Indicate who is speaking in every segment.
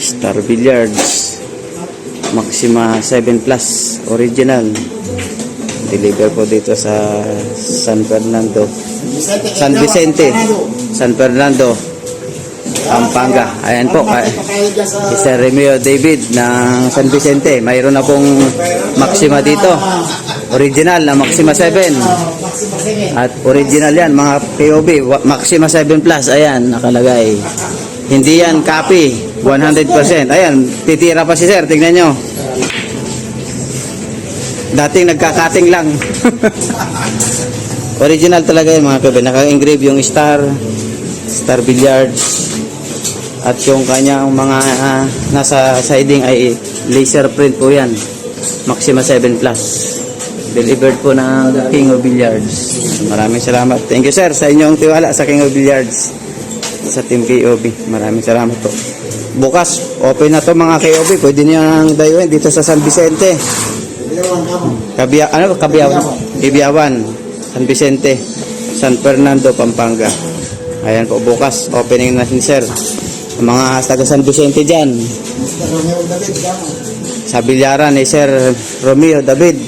Speaker 1: Star Billiards Maxima 7 Plus original. Deliver po dito sa San Vicente, Pampanga. Ayan po, Sir Romeo David ng San Vicente. Mayroon na pong Maxima dito. Original na Maxima 7. At original yan, mga POB. Maxima 7 Plus. Ayan, nakalagay. Hindi yan copy. 100%. Ayan, titira pa si Sir. Tingnan nyo. Dating nagkakating lang. Original talaga yun mga POB. Naka-engrave yung Star Billiards. At yung kanyang mga nasa siding ay laser print po yan. Maxima 7 Plus. Delivered po ng King of Billiards. Maraming salamat. Thank you sir sa inyong tiwala sa King of Billiards. Sa Team KOB. Maraming salamat po. Bukas, open na to mga KOB. Pwede niyang dayuin dito sa San Vicente. Ibiawan. San Vicente. San Fernando, Pampanga. Ayan po, bukas. Opening na si sir. Mga taga San Vicente dyan. Sa bilyaran ni Sir Romeo David.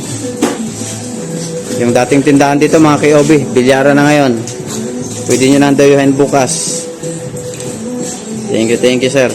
Speaker 1: Yung dating tindahan dito mga KOB, bilyaran na ngayon. Pwede nyo nang dayuhin bukas. Thank you sir.